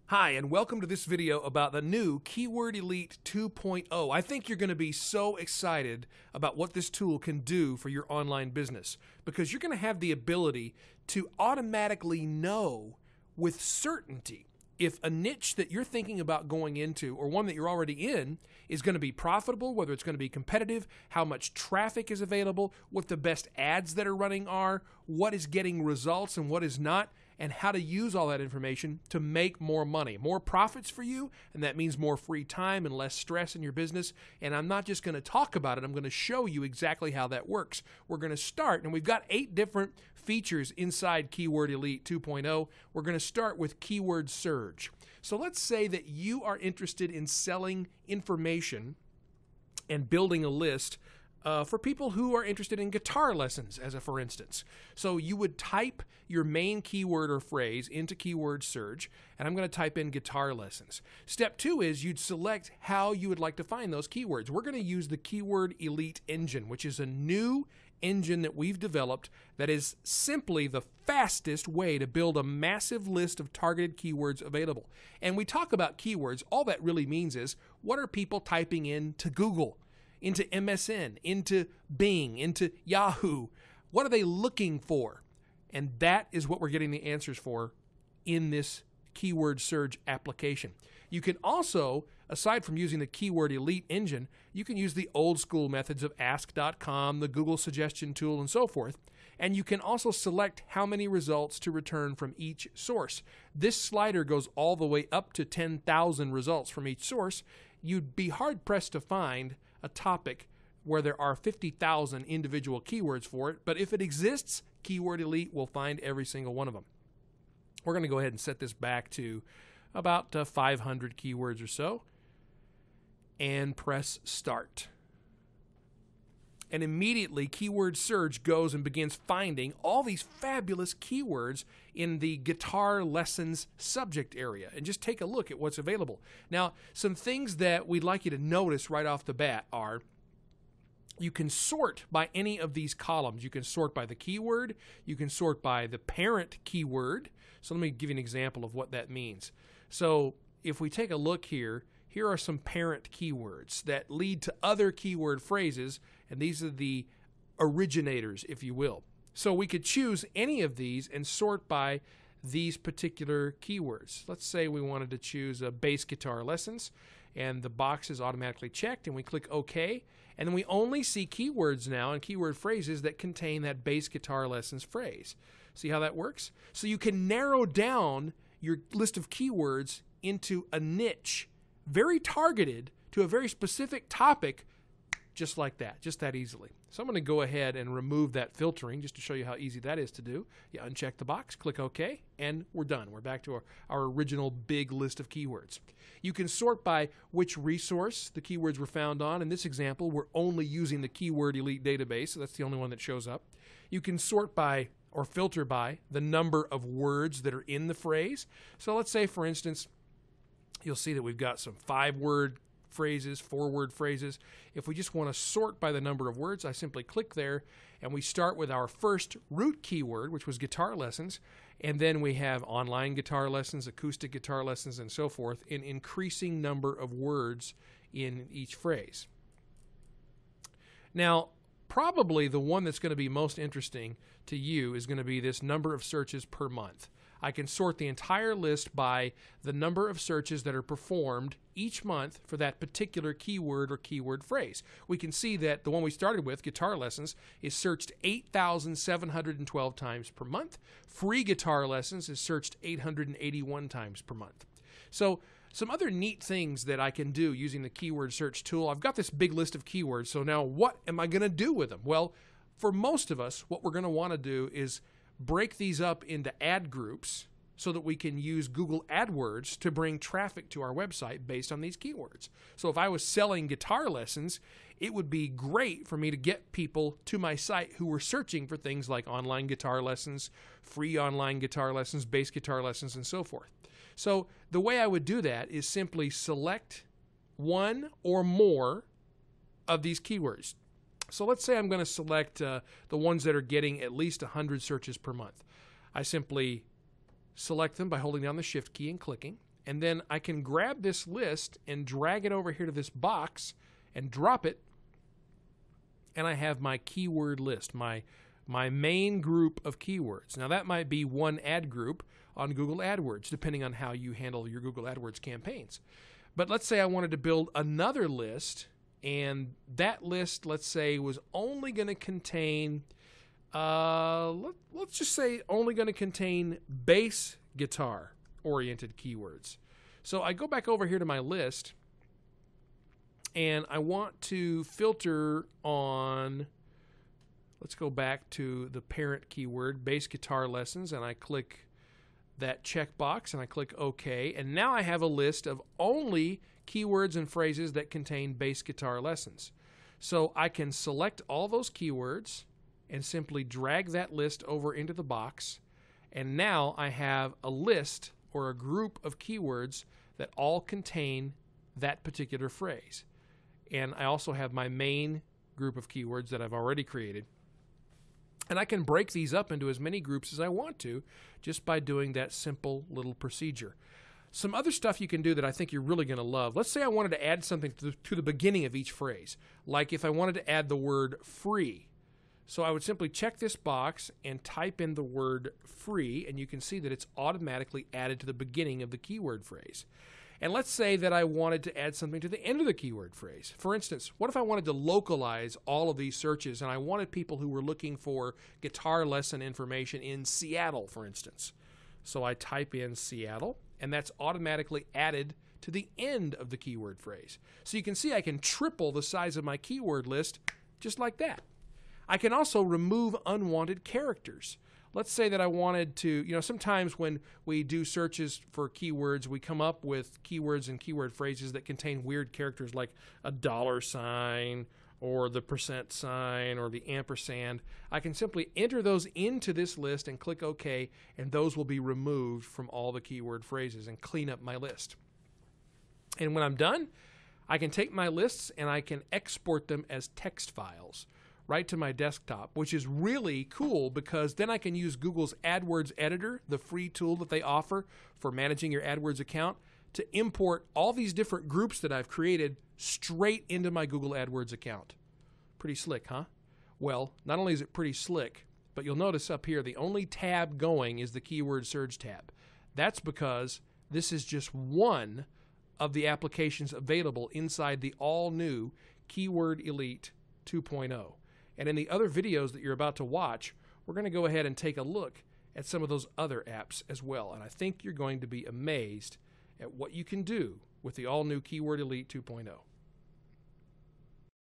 Hi, and welcome to this video about the new Keyword Elite 2.0. I think you're going to be so excited about what this tool can do for your online business because you're going to have the ability to automatically know with certainty if a niche that you're thinking about going into or one that you're already in is going to be profitable, whether it's going to be competitive, how much traffic is available, what the best ads that are running are, what is getting results and what is not, and how to use all that information to make more money, more profits for you, and that means more free time and less stress in your business. And I'm not just going to talk about it, I'm going to show you exactly how that works. We're going to start, and we've got 8 different features inside Keyword Elite 2.0. We're going to start with keyword surge. So let's say that you are interested in selling information and building a list for people who are interested in guitar lessons, as a for instance. So you would type your main keyword or phrase into keyword surge, and I'm going to type in guitar lessons. Step 2 is you'd select how you would like to find those keywords. We're going to use the Keyword Elite engine, which is a new engine that we've developed that is simply the fastest way to build a massive list of targeted keywords available. And we talk about keywords, all that really means is what are people typing in to Google, into MSN, into Bing, into Yahoo? What are they looking for? And that is what we're getting the answers for in this keyword surge application. You can also, aside from using the Keyword Elite engine, you can use the old school methods of ask.com, the Google suggestion tool, and so forth. And you can also select how many results to return from each source. This slider goes all the way up to 10,000 results from each source. You'd be hard-pressed to find a topic where there are 50,000 individual keywords for it, but if it exists, Keyword Elite will find every single one of them. We're going to go ahead and set this back to about 500 keywords or so, and press Start. And immediately, Keyword Surge goes and begins finding all these fabulous keywords in the guitar lessons subject area. And just take a look at what's available. Now, some things that we'd like you to notice right off the bat are you can sort by any of these columns. You can sort by the keyword. You can sort by the parent keyword. So let me give you an example of what that means. So if we take a look here, here are some parent keywords that lead to other keyword phrases, and these are the originators, if you will. So we could choose any of these and sort by these particular keywords. Let's say we wanted to choose bass guitar lessons, and the box is automatically checked, and we click OK, and then we only see keywords now and keyword phrases that contain that bass guitar lessons phrase. See how that works? So you can narrow down your list of keywords into a niche, very targeted to a very specific topic, just like that, just that easily. So I'm going to go ahead and remove that filtering just to show you how easy that is to do. You uncheck the box, click OK, and we're done. We're back to our original big list of keywords. You can sort by which resource the keywords were found on. In this example, we're only using the Keyword Elite database, so that's the only one that shows up. You can sort by or filter by the number of words that are in the phrase. So let's say, for instance, you'll see that we've got some 5-word phrases, 4-word phrases. If we just want to sort by the number of words, I simply click there, and we start with our first root keyword, which was guitar lessons, and then we have online guitar lessons, acoustic guitar lessons, and so forth, in increasing number of words in each phrase. Now, probably the one that's going to be most interesting to you is going to be this number of searches per month. I can sort the entire list by the number of searches that are performed each month for that particular keyword or keyword phrase. We can see that the one we started with, guitar lessons, is searched 8,712 times per month. Free guitar lessons is searched 881 times per month. So some other neat things that I can do using the keyword search tool. I've got this big list of keywords, so now what am I going to do with them? Well, for most of us, what we're going to want to do is break these up into ad groups so that we can use Google AdWords to bring traffic to our website based on these keywords. So if I was selling guitar lessons, it would be great for me to get people to my site who were searching for things like online guitar lessons, free online guitar lessons, bass guitar lessons, and so forth. So the way I would do that is simply select one or more of these keywords. So let's say I'm going to select the ones that are getting at least 100 searches per month. I simply select them by holding down the Shift key and clicking, and then I can grab this list and drag it over here to this box and drop it, and I have my keyword list, my main group of keywords. Now that might be one ad group on Google AdWords, depending on how you handle your Google AdWords campaigns. But let's say I wanted to build another list, and that list, let's say, was only going to contain, let's just say only going to contain bass guitar oriented keywords. So I go back over here to my list, and I want to filter on, let's go back to the parent keyword, bass guitar lessons, and I click that checkbox and I click OK, and now I have a list of only keywords and phrases that contain bass guitar lessons. So I can select all those keywords and simply drag that list over into the box, and now I have a list or a group of keywords that all contain that particular phrase. And I also have my main group of keywords that I've already created. And I can break these up into as many groups as I want to just by doing that simple little procedure. Some other stuff you can do that I think you're really going to love. Let's say I wanted to add something to the beginning of each phrase, like if I wanted to add the word free. So I would simply check this box and type in the word free, and you can see that it's automatically added to the beginning of the keyword phrase. And let's say that I wanted to add something to the end of the keyword phrase. For instance, what if I wanted to localize all of these searches and I wanted people who were looking for guitar lesson information in Seattle, for instance. So I type in Seattle, and that's automatically added to the end of the keyword phrase. So you can see I can triple the size of my keyword list just like that. I can also remove unwanted characters. Let's say that I wanted to, sometimes when we do searches for keywords, we come up with keywords and keyword phrases that contain weird characters like a $sign or the % or the ampersand. I can simply enter those into this list and click OK, and those will be removed from all the keyword phrases and clean up my list. And when I'm done, I can take my lists and I can export them as text files right to my desktop, which is really cool because then I can use Google's AdWords Editor, the free tool that they offer for managing your AdWords account, to import all these different groups that I've created straight into my Google AdWords account. Pretty slick, huh? Well, not only is it pretty slick, but you'll notice up here the only tab going is the Keyword Surge tab. That's because this is just one of the applications available inside the all-new Keyword Elite 2.0. And in the other videos that you're about to watch, we're going to go ahead and take a look at some of those other apps as well. And I think you're going to be amazed at what you can do with the all-new Keyword Elite 2.0.